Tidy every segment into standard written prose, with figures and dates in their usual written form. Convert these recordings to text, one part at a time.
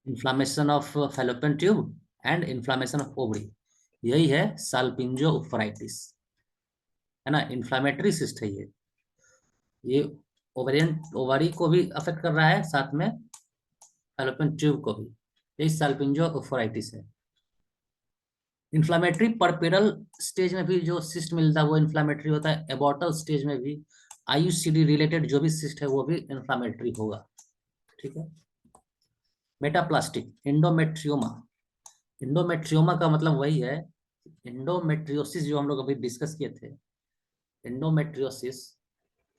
Inflammation of fallopian tube and inflammation of ovary, यही है साल्पिंजोउफराइटिस, है ना। इन्फ्लामेटरी सिस्ट है ये ओवरियन ओवरी को भी अफेक्ट कर रहा है, साथ में फैलोपियन ट्यूब को भी। यही साल्पिंजोउफराइटिस है। इन्फ्लामेटरी परपेरल स्टेज में भी जो सिस्ट मिलता है वो इन्फ्लामेटरी होता है। एबॉर्टल स्टेज में भी आईयूसीडी रिलेटेड जो भी सिस्ट है वो भी इन्फ्लामेटरी होगा। ठीक है। मेटाप्लास्टिक एंडोमेट्रियोमा, एंडोमेट्रियोमा का मतलब वही है, एंडोमेट्रियोसिस जो हम लोग अभी डिस्कस किए थे, एंडोमेट्रियोसिस,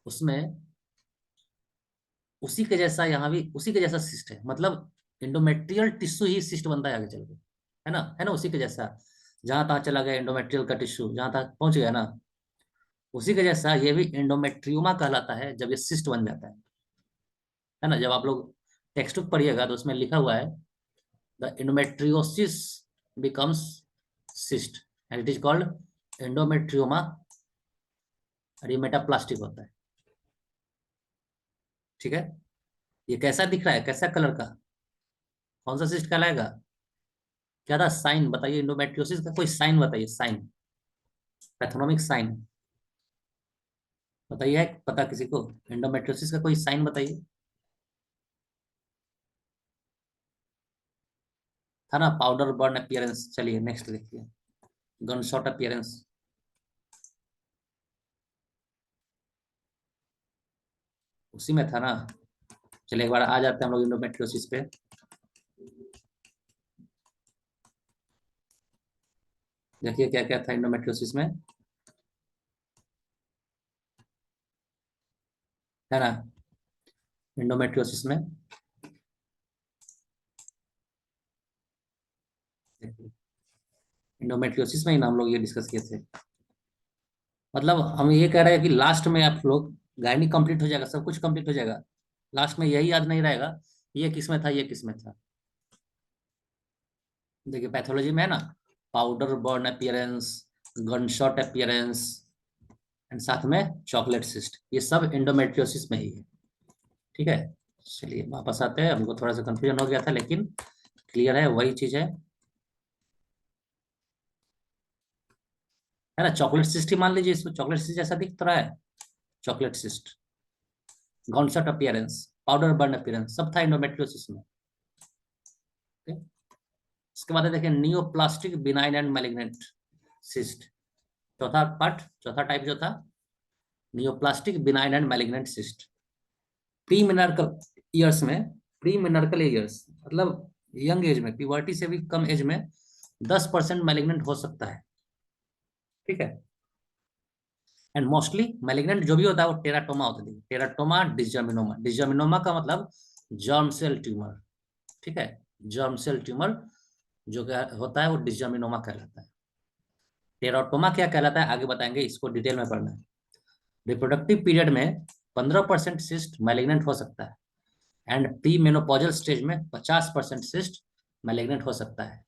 उसमें उसी के जैसा यहाँ भी उसी के जैसा सिस्ट है, मतलब एंडोमेट्रियल टिश्यू ही सिस्ट बनता है आगे चल के, है ना, उसी के जैसा। जहां तक चला गया एंडोमेट्रियल का टिश्यू, जहां तक पहुंच गया ना, उसी के जैसा ये भी एंडोमेट्रियोमा कहलाता है जब ये सिस्ट बन जाता है ना। जब आप लोग टेक्स्ट बुक पढ़िएगा तो उसमें लिखा हुआ है the endometriosis becomes cyst and it is called endometrioma, और ये मेटाप्लास्टिक होता है। ठीक है। ये कैसा दिख रहा है, कैसा कलर का, कौन सा सिस्ट कहलाएगा, क्या था साइन बताइए, एंडोमेट्रियोसिस का कोई साइन बताइए, साइन, पैथोनोमिक साइन बताइए, है पता किसी को, एंडोमेट्रियोसिस का कोई साइन बताइए। था ना पाउडर बर्न अपीयरेंस। चलिए नेक्स्ट देखिए, गन शॉट अपीयरेंस, उसी में था ना। चलिए एक बार आ जाते हैं हम लोग एंडोमेट्रियोसिस पे। देखिए क्या क्या था एंडोमेट्रियोसिस में, है ना। एंडोमेट्रियोसिस में एंडोमेट्रियोसिस में ही ना हम लोग ये डिस्कस किए थे। मतलब हम ये कह रहे हैं कि लास्ट में आप लोग गायनी कंप्लीट हो जाएगा, सब कुछ कंप्लीट हो जाएगा, लास्ट में यही याद नहीं रहेगा ये किसमें था, ये किसमें था। देखिए पैथोलॉजी में है ना, powder burn appearance, gunshot appearance and साथ में चॉकलेट सिस्ट, ये सब एंडोमेट्रियोसिस में ही है। ठीक है। चलिए वापस आते हैं, हमको थोड़ा सा कंफ्यूजन हो गया था लेकिन क्लियर है, वही चीज है ना। चॉकलेट सिस्ट ही मान लीजिए इसको, चॉकलेट सिस्ट जैसा दिख तो रहा है, chocolate cyst, gunshot appearance, powder burn appearance, सब था एंडोमेट्रियोसिस में। ठीक? इसके बाद देखिए neoplastic benign and malignant cyst, चौथा पार्ट, चौथा टाइप जो था, neoplastic benign and malignant cyst. Pre menarchal years में, प्री मेनर्कल ईयर्स मतलब यंग एज में, प्यूबर्टी से भी कम एज में 10% मैलिग्नेंट हो सकता है। ठीक है। एंड मोस्टली मैलिग्नेंट जो भी होता है वो टेराटोमा होता है, टेराटोमा डिस्जर्मिनोमा, डिस्जर्मिनोमा का मतलब जर्म सेल ट्यूमर। ठीक है। जर्म सेल ट्यूमर जो क्या होता है वो डिस्जर्मिनोमा कहलाता है। टेराटोमा क्या कहलाता है आगे बताएंगे, इसको डिटेल में पढ़ना है। रिप्रोडक्टिव पीरियड में 15% सिस्ट मैलिग्नेंट हो सकता है, एंड प्री मेनोपॉजल स्टेज में 50% सिस्ट मैलिग्नेंट हो सकता है।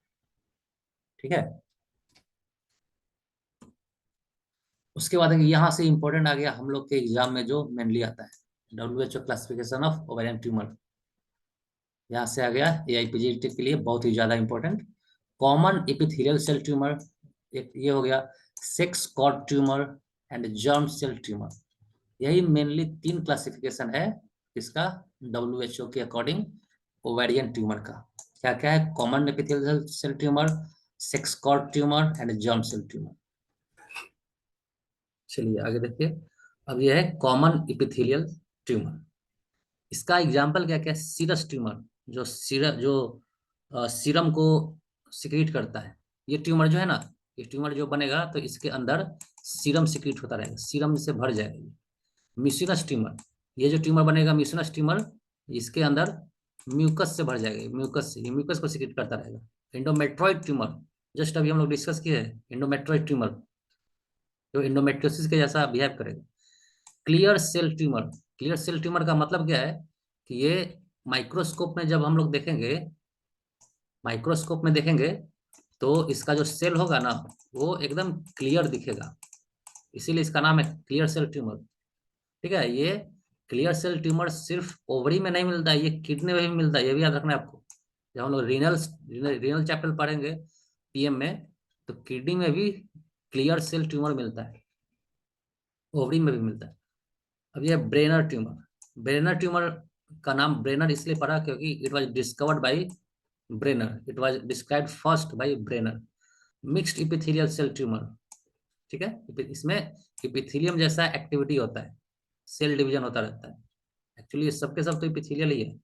ठीक है। उसके बाद यहाँ से इंपॉर्टेंट आ गया हम लोग के एग्जाम में जो मेनली आता है, WHO classification of ovarian tumour. यहाँ से आ गया एआईपीजीटी के लिए बहुत ही ज्यादा important. Common epithelial cell tumour, एक ये हो गया, sex cord tumour and germ cell tumour. यही मेनली तीन क्लासिफिकेशन है इसका WHO के अकॉर्डिंग ओवेरियन ट्यूमर का। क्या क्या है, common epithelial cell tumour, sex cord tumour and germ cell tumour. चलिए आगे देखिए। अब यह है कॉमन एपिथेलियल ट्यूमर। इसका एग्जाम्पल क्या क्या है, सीरस ट्यूमर, जो सीरम को सिक्रीट करता है। ये ट्यूमर जो है ना, ये ट्यूमर जो बनेगा तो इसके अंदर सीरम सिक्रीट होता रहेगा, सीरम से भर जाएगा ये। म्यूसिनस ट्यूमर, ये जो ट्यूमर बनेगा म्यूसिनस ट्यूमर, इसके अंदर म्यूकस से भर जाएगा, म्यूकस से, ये म्यूकस को सिक्रीट करता रहेगा। एंडोमेट्रॉइड ट्यूमर, जस्ट अभी हम लोग डिस्कस किए हैं, एंडोमेट्रॉइड ट्यूमर जो एंडोमेट्रियोसिस के जैसा बिहेव करेगा। Clear cell tumour, clear cell tumour का मतलब क्या है कि ये माइक्रोस्कोप में जब हम लोग देखेंगे, माइक्रोस्कोप में देखेंगे तो इसका जो सेल होगा ना वो एकदम क्लियर दिखेगा, इसीलिए इसका नाम है क्लियर सेल ट्यूमर। ठीक है। ये क्लियर सेल ट्यूमर सिर्फ ओवरी में नहीं मिलता है, ये किडनी में भी मिलता है, ये भी याद रखना है आपको। जब हम लोग रीनल रीनल चैप्टर पढ़ेंगे पीएम में, तो किडनी में भी क्लियर सेल ट्यूमर मिलता है, ओवरी में भी मिलता है। अब ये ब्रेनर ट्यूमर, ब्रेनर ट्यूमर का नाम ब्रेनर इसलिए पड़ा क्योंकि it was discovered by Brenner, it was described first by Brenner. Mixed epithelial cell tumour, ठीक है, इसमें इपिथेलियम जैसा एक्टिविटी होता है, सेल डिवीजन होता रहता है। एक्चुअली ये सबके सब तो इपिथेलियल ही है।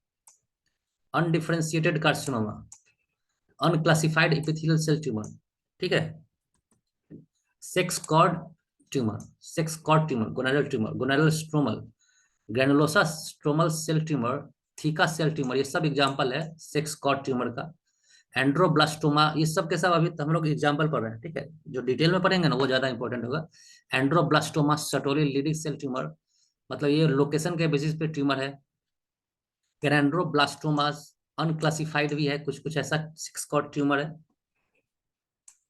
Undifferentiated carcinoma, unclassified epithelial cell tumour, ठीक है। Sex cord tumour, sex cord tumour, gonadal tumour, gonadal stromal, granulosa stromal cell tumour, theca cell tumour, ये सब एग्जांपल है सेक्स कॉर्ड ट्यूमर का। एंड्रोब्लास्टोमा, ये सब के सब अभी हम लोग एग्जांपल पढ़ रहे हैं, ठीक है। जो डिटेल में पढ़ेंगे ना वो ज्यादा इंपॉर्टेंट होगा। एंड्रोब्लास्टोमा सटोरी लिडिक सेल ट्यूमर, मतलब ये लोकेशन के बेसिस पे ट्यूमर है। एंड्रोब्लास्टोमास अनक्लासिफाइड भी है, कुछ कुछ ऐसा सेक्स कॉर्ड ट्यूमर है।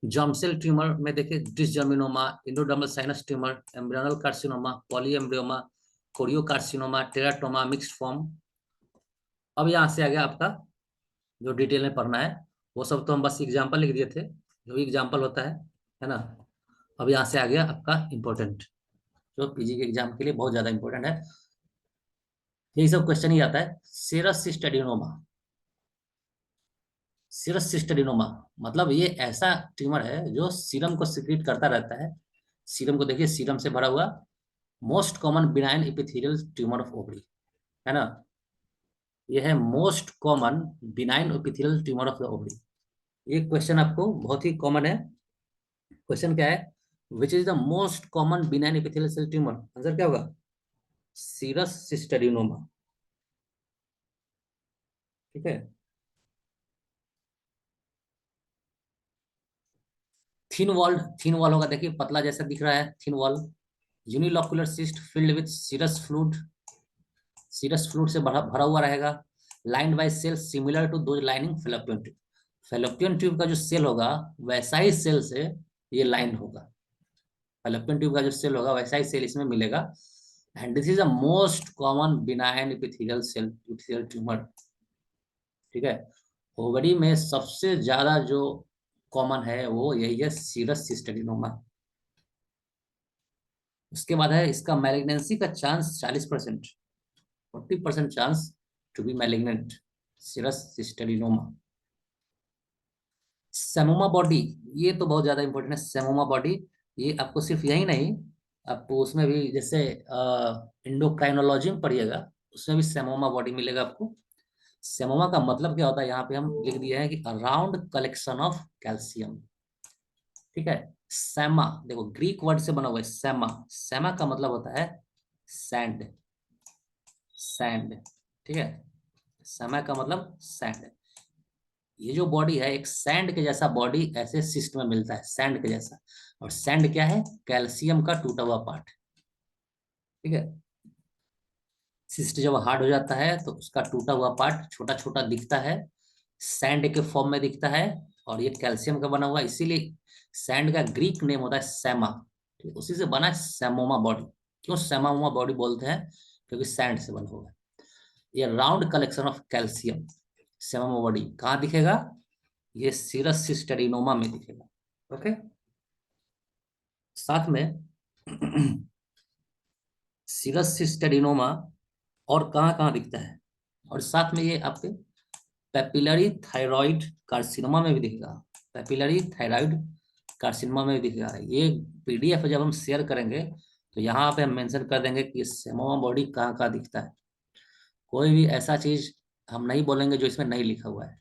जर्म सेल ट्यूमर में देखिए dysgerminoma, endodermal sinus tumour, embryonal carcinoma, polyembryoma, choriocarcinoma, teratoma, mixed form. अब यहाँ से आ गया आपका जो डिटेल में पढ़ना है, वो सब तो हम बस एग्जांपल लिख दिए थे, जो भी एग्जांपल होता है ना। अब यहाँ से आ गया आपका इम्पोर्टेंट, जो पीजी के एग्जाम के लिए बहुत ज्यादा इंपॉर्टेंट है। यही सब क्वेश्चन ही आता है। सीरस सिस्टेडिनोमा, सीरस सिस्टेडिनोमा मतलब ये ऐसा ट्यूमर है जो सीरम को सिक्रीट करता रहता है। सीरम को देखिए, सीरम से भरा हुआ। Most common benign epithelial tumour of ovary, है ना। ये है most common benign epithelial tumour of the ovary. ये क्वेश्चन आपको बहुत ही कॉमन है। क्वेश्चन क्या है, which is the most common benign epithelial cell tumour, answer क्या होगा, सीरस सिस्टेडिनोमा, ठीक है। थिन वॉल होगा, देखिए पतला जैसा दिख रहा है, thin wall. Unilocular cyst filled with serous fluid, serous fluid से भरा भरा हुआ रहेगा। Lined by cell similar to दो lining fallopian tube, fallopian tube का जो सेल होगा वैसा ही सेल से ये लाइन होगा। फेलोपियन ट्यूब का जो सेल होगा वैसा ही सेल इसमें मिलेगा। And this is the most common benign epithelial cell epithelial tumour, ठीक है। ओवरी में सबसे ज्यादा जो कॉमन है वो यही है, सीरस सिस्टेडिनोमा। उसके बाद है इसका मैलिग्नेंसी का chance 40%, 40% chance to be malignant, serous cystadenoma. Psammoma body, ये तो बहुत ज्यादा इंपॉर्टेंट है, सेमोमा बॉडी। ये आपको सिर्फ यही नहीं, आपको उसमें भी जैसे इंडोक्राइनोलॉजी में पढ़िएगा, उसमें भी सेमोमा बॉडी मिलेगा आपको। सेमोमा का मतलब क्या होता है, यहाँ पे हम लिख दिए हैं कि अराउंड कलेक्शन ऑफ कैल्शियम, ठीक है। सैमा देखो ग्रीक वर्ड से बना हुआ है, सैमा, सैमा का मतलब होता है सैंड, सैंड, ठीक है। सैमा का मतलब सैंड। ये जो बॉडी है एक सैंड के जैसा बॉडी ऐसे सिस्ट में मिलता है, सैंड के जैसा। और सैंड क्या है, कैल्शियम का टूटा हुआ पार्ट, ठीक है। सिस्ट जब हार्ड हो जाता है तो उसका टूटा हुआ पार्ट छोटा छोटा दिखता है, सैंड के फॉर्म में दिखता है। और ये कैल्शियम का बना हुआ है, इसीलिए सैंड का ग्रीक नेम होता है सैमा, ठीक, उसी से बना है सैमोमा बॉडी। क्यों सैमोमा बॉडी बोलते हैं, क्योंकि सैंड से बना हुआ है। ये round collection of calcium, psammoma body कहाँ दिखेगा, ये सीरस सिस्टेरिनोमा में दिखेगा, ओके। साथ में सीरस सिस्टेरिनोमा और कहाँ कहाँ दिखता है, और साथ में ये आपके पेपिलरी थायराइड कार्सिनोमा में भी दिखेगा, पेपिलरी थायराइड कार्सिनोमा में भी दिखेगा। ये पीडीएफ जब हम शेयर करेंगे तो यहाँ पे हम मेंशन कर देंगे कि सेमोमा बॉडी कहाँ कहाँ दिखता है। कोई भी ऐसा चीज हम नहीं बोलेंगे जो इसमें नहीं लिखा हुआ है,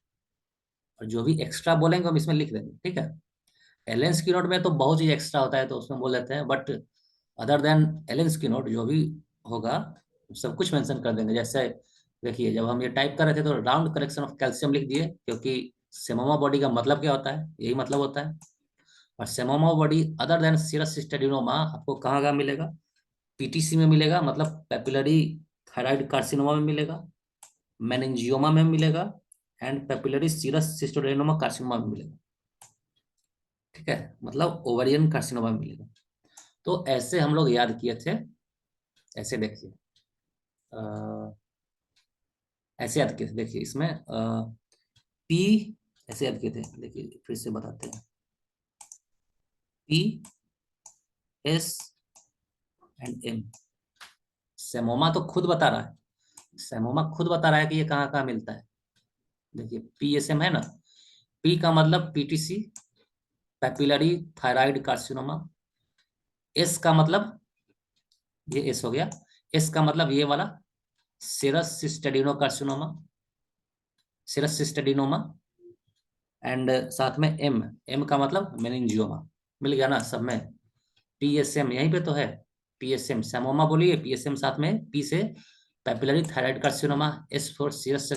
और जो भी एक्स्ट्रा बोलेंगे हम इसमें लिख देंगे, ठीक है। एलेंस की नोट में तो बहुत चीज एक्स्ट्रा होता है तो उसमें बोल देते हैं, बट अदर देन एलेंस की नोट जो भी होगा सब कुछ मेंशन कर देंगे। जैसे देखिए जब हम ये टाइप कर रहे थे तो राउंड कलेक्शन ऑफ कैल्शियम लिख दिए, क्योंकि सेमोमा बॉडी का मतलब क्या होता है, यही मतलब होता है। और सेमोमा बॉडी अदर देन सीरस सिस्टेडिनोमा आपको कहाँ कहाँ मिलेगा, पीटीसी में मिलेगा, मतलब पेपिलरी थायराइड कार्सिनोमा में मिलेगा, मेनिंजियोमा में मिलेगा, एंड पेपिलरी सीरस सिस्टेडिनोमा कार्सिनोमा में मिलेगा, ठीक है, मतलब ओवरियन कार्सिनोमा में मिलेगा। तो ऐसे हम लोग याद किए थे, ऐसे देखिए ऐसे याद किए थे, देखिए इसमें पी ऐसे याद किए थे, देखिए फिर से बताते हैं, पी एस एंड एम। सेमोमा तो खुद बता रहा है, सेमोमा खुद बता रहा है कि ये कहाँ कहाँ मिलता है। देखिए पीएसएम है ना, पी का मतलब PTC, papillary thyroid carcinoma. S का मतलब, ये एस हो गया, एस का मतलब ये वाला सिरस सिस्टेडिनो कार्सिनोमा, सिरस सिस्टेडिनोमा। एंड साथ में एम, एम का मतलब मेनिंजियोमा। मिल गया ना सब में। पीएसएम यहीं पे तो है, पीएसएम सेमोमा बोलिए, पीएसएम साथ में पी से papillary thyroid carcinoma, S for serous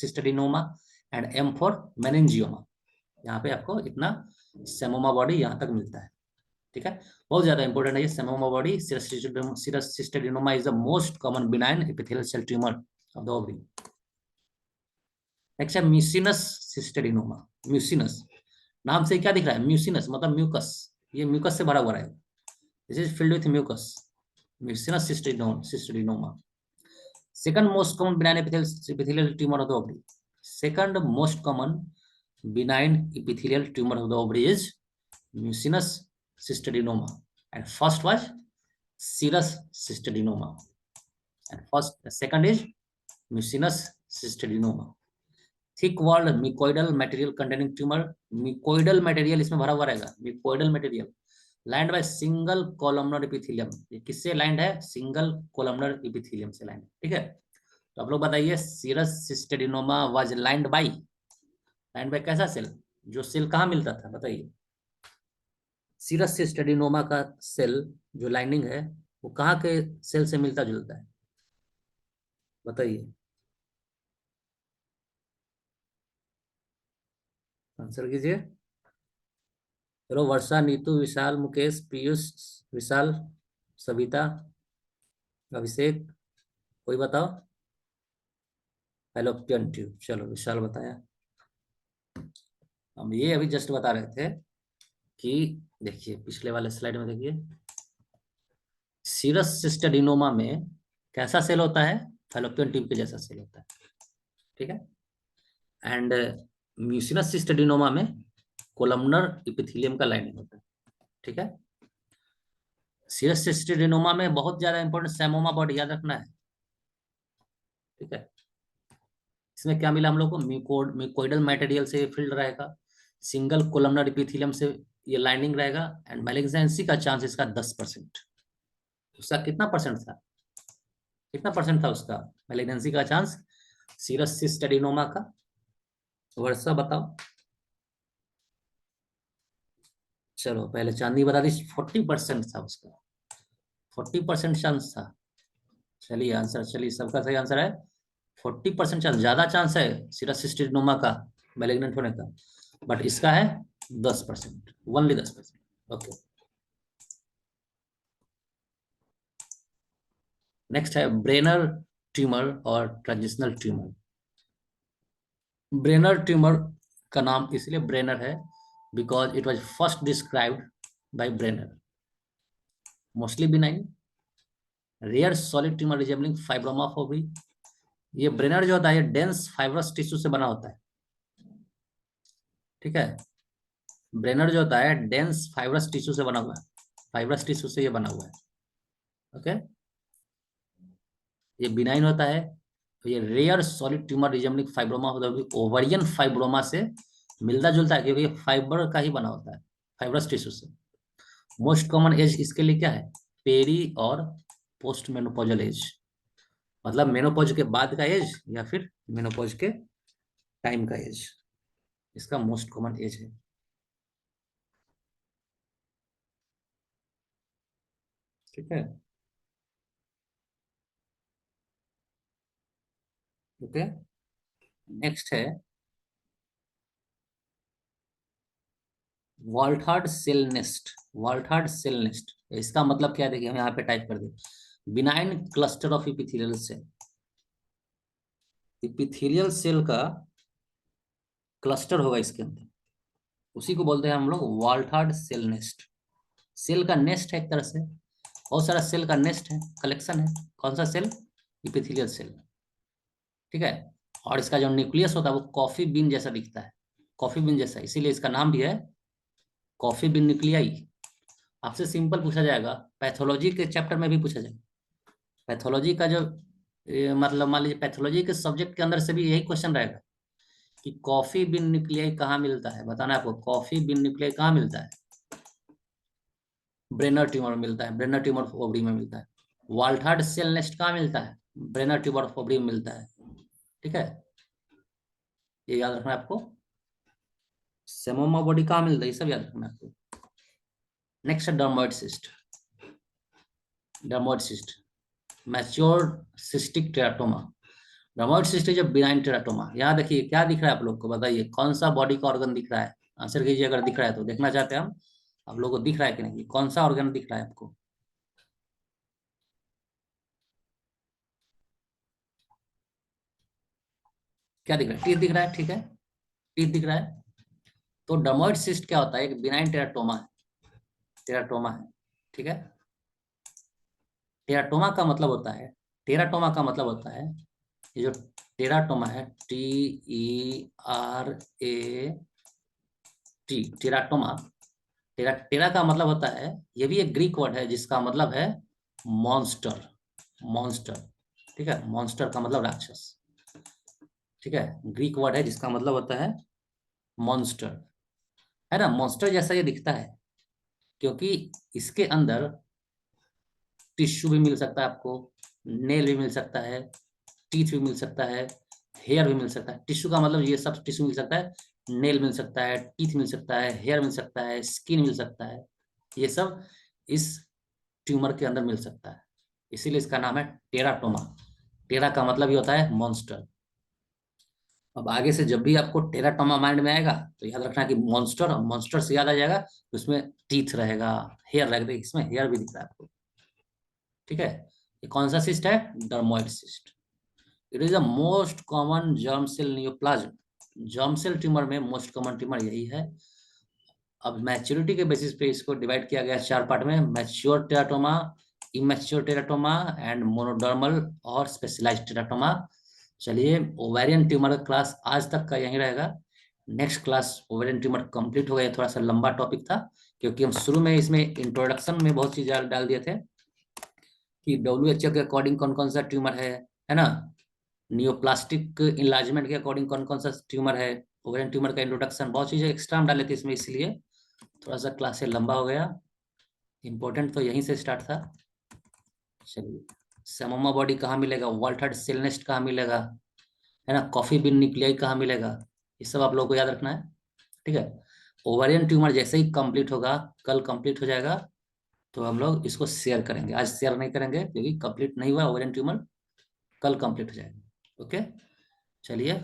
cystadenoma and M for meningioma. यहाँ पे आपको इतना सेमोमा बॉडी यहाँ तक मिलता है। ठीक है, बहुत ज्यादा इंपॉर्टेंट है ये psammoma body. Serous cystadenoma is the most common benign epithelial cell tumour of the ovary. Next है म्यूसिनस सिस्टेडिनोमा। म्यूसिनस नाम से क्या दिख रहा है, म्यूसिनस मतलब म्यूकस, ये म्यूकस से भरा हुआ है, this is filled with mucus, mucinous cystadenoma. Second most common benign epithelial tumor of the ovary. Second most common benign epithelial tumor of the ovary is mucinous cystadenoma, and first was serous cystadenoma, and second is mucinous cystadenoma. Thick walled myxoid material containing tumour, myxoid material इसमें भरा हुआ रहेगा, myxoid material lined by single columnar epithelium. ये किससे lined है, single columnar epithelium से lined है। ठीक है, तो आप लोग बताइए serous cystadenoma was lined by कैसा सेल, जो सेल कहाँ मिलता था बताइए। सीरस सिस्टेडिनोमा का सेल जो लाइनिंग है वो कहाँ के सेल से मिलता जुलता है बताइए, आंसर कीजिए। चलो वर्षा, नीतू, विशाल, मुकेश, पीयूष, विशाल, सविता, अभिषेक, कोई बताओ। फैलोपियन ट्यूब, चलो विशाल बताया। हम ये अभी जस्ट बता रहे थे कि देखिए पिछले वाले स्लाइड में देखिए, सीरस सिस्टेडिनोमा में कैसा सेल होता है, फैलोपियन ट्यूब के जैसा सेल होता है। ठीक है, एंड म्यूसिनस सिस्टेडिनोमा में कोलमनर एपिथेलियम का लाइनिंग होता है। ठीक है, सीरस सिस्टेडिनोमा में बहुत ज्यादा इंपॉर्टेंट सेमोमा बॉडी याद रखना है। ठीक है, इसमें क्या मिला हम लोग को, म्यूकोइडल मटेरियल से फिल्ड रहेगा, सिंगल कोलमनर एपिथेलियम से ये लाइनिंग रहेगा, एंड मैलिग्नेंसी का चांस इसका 10%। उसका कितना परसेंट था, कितना परसेंट था उसका मैलिग्नेंसी का चांस सीरस सिस्टेडिनोमा का, वर्षा बताओ। चलो पहले चांदी बता दी, 40% था उसका, 40% चांस था। चलिए आंसर, चलिए सबका सही आंसर है, 40% चांस, ज्यादा चांस है सीरस सिस्टेडिनोमा का मैलिग्नेंट होने का, बट इसका है 10%, ओनली 10%। ओके, नेक्स्ट है ब्रेनर ट्यूमर और ट्रांजिशनल ट्यूमर। ब्रेनर ट्यूमर का नाम इसलिए ब्रेनर है because it was first described by Brenner, mostly benign, rare solid tumour resembling fibroma of ovary. ये ब्रेनर जो होता है डेंस फाइब्रस टिश्यू से बना होता है। ठीक है, ब्रेनर जो होता है डेंस फाइब्रस टिश्यू से बना हुआ है, फाइब्रस टिश्यू से ये बना हुआ है। ओके, ये बिनाइन होता है, तो ये rare solid tumour resembling fibroma होता है, ओवरियन फाइब्रोमा से मिलता जुलता है क्योंकि ये फाइबर का ही बना होता है, फाइब्रस टिश्यू से। मोस्ट कॉमन एज इसके लिए क्या है, पेरी और पोस्ट मेनोपॉजल एज, मतलब मेनोपॉज के बाद का एज या फिर मेनोपॉज के टाइम का एज, इसका मोस्ट कॉमन एज है। ठीक है, ओके, नेक्स्ट है वॉल्थार्ड सेल नेस्ट। वॉल्थार्ड सेल नेस्ट, इसका मतलब क्या है देखिए, हम यहाँ पे टाइप कर दिए, benign cluster of epithelial cell. Epithelial cell का क्लस्टर होगा इसके अंदर, उसी को बोलते हैं हम लोग वॉल्थार्ड सेल नेस्ट। सेल का नेस्ट है एक तरह से, बहुत सारा सेल का नेस्ट है, कलेक्शन है। कौन सा सेल, इपिथेलियल सेल। ठीक है, और इसका जो न्यूक्लियस होता है वो कॉफी बीन जैसा दिखता है, कॉफी बीन जैसा, इसीलिए इसका नाम भी है कॉफी बीन न्यूक्लियाई। आपसे सिंपल पूछा जाएगा, पैथोलॉजी के चैप्टर में भी पूछा जाएगा, पैथोलॉजी का जो मतलब मान लीजिए पैथोलॉजी के सब्जेक्ट के अंदर से भी यही क्वेश्चन रहेगा कि कॉफी बीन न्यूक्लियाई कहाँ मिलता है, बताना है आपको कॉफी बीन न्यूक्लियाई कहाँ मिलता है। ब्रेनर ट्यूमर में मिलता है, ब्रेनर ट्यूमर ओवरी में मिलता है। वाल्थार्ड सेल नेस्ट कहाँ मिलता है, ब्रेनर ट्यूमर ओवरी में मिलता है। ठीक है, ये याद रखना है आपको। सेमोमा बॉडी कहाँ मिलता है, ये सब याद रखना है आपको। नेक्स्ट है dermoid cyst, dermoid cyst, mature cystic teratoma. Dermoid cyst जो बिनाइन टेराटोमा, यहाँ देखिए क्या दिख रहा है आप लोग को, बताइए कौन सा बॉडी का ऑर्गन दिख रहा है, आंसर कीजिए अगर दिख रहा है तो, देखना चाहते हैं हम आप लोगों को दिख रहा है कि नहीं, कौन सा ऑर्गन दिख रहा है आपको। क्या दिख रहा है, टीथ दिख रहा है, ठीक है, टीथ दिख रहा है। तो डर्मोइड सिस्ट क्या होता है, एक बिनाइन टेराटोमा है, टेराटोमा है, ठीक है। टेराटोमा का मतलब होता है, टेराटोमा का मतलब होता है, ये जो टेराटोमा है, TERAT, टेराटोमा, टेरा का मतलब होता है, ये भी एक ग्रीक वर्ड है जिसका मतलब है मॉन्स्टर, मॉन्स्टर, ठीक है, मॉन्स्टर का मतलब राक्षस, ठीक है, ग्रीक वर्ड है जिसका मतलब होता है मॉन्स्टर, है ना, मॉन्स्टर जैसा ये दिखता है क्योंकि इसके अंदर टिश्यू भी मिल सकता है आपको, नेल भी मिल सकता है, टीथ भी मिल सकता है, हेयर भी मिल सकता है। टिश्यू का मतलब ये सब टिश्यू मिल सकता है, नेल मिल सकता है, टीथ मिल सकता है, हेयर मिल सकता है, स्किन मिल सकता है, ये सब इस ट्यूमर के अंदर मिल सकता है, इसीलिए इसका नाम है टेराटोमा। टेरा का मतलब ये होता है मॉन्स्टर। अब आगे से जब भी आपको टेराटोमा माइंड में आएगा तो याद रखना कि मॉन्स्टर, और मॉन्स्टर से याद आ जाएगा तो उसमें टीथ रहेगा, हेयर रहेगा, इसमें हेयर भी दिख रहा है आपको, ठीक है। ये कौन सा सिस्ट है, dermoid cyst. It is the most common germ cell neoplasm, germ cell tumour में मोस्ट कॉमन ट्यूमर यही है। अब मैच्योरिटी के बेसिस पे इसको डिवाइड किया गया 4 पार्ट में, mature teratoma, immature teratoma and monodermal और स्पेशलाइज्ड टेराटोमा। चलिए, ओवेरियन ट्यूमर का क्लास आज तक का यही रहेगा। Next class ovarian tumour complete हो गया, थोड़ा सा लंबा टॉपिक था क्योंकि हम शुरू में इसमें इंट्रोडक्शन में बहुत चीज डाल दिए थे कि WHO के अकॉर्डिंग कौन कौन सा ट्यूमर है ना, नियोप्लास्टिक इनलार्जमेंट के अकॉर्डिंग कौन कौन सा ट्यूमर है, ओवेरियन ट्यूमर का इंट्रोडक्शन, बहुत चीजें एक्स्ट्रा हम डाले थे इसमें, इसलिए थोड़ा सा क्लास से लंबा हो गया। इंपॉर्टेंट तो यहीं से स्टार्ट था। चलिए, सेमोमा बॉडी कहाँ मिलेगा, वाल्थार्ड सेल नेस्ट कहाँ मिलेगा, है ना, कॉफी बीन न्यूक्लियाई कहाँ मिलेगा, ये सब आप लोगों को याद रखना है, ठीक है। ओवेरियन ट्यूमर जैसे ही कंप्लीट होगा, कल कंप्लीट हो जाएगा, तो हम लोग इसको शेयर करेंगे, आज शेयर नहीं करेंगे क्योंकि कंप्लीट नहीं हुआ ओवेरियन ट्यूमर, कल कंप्लीट हो जाएगा, ओके। चलिए,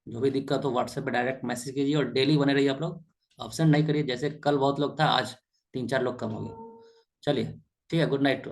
जो भी दिक्कत हो व्हाट्सएप पे डायरेक्ट मैसेज कीजिए और डेली बने रहिए आप लोग, ऑप्शन नहीं करिए, जैसे कल बहुत लोग था, आज 3-4 लोग कम हो गए। चलिए, ठीक है, गुड नाइट।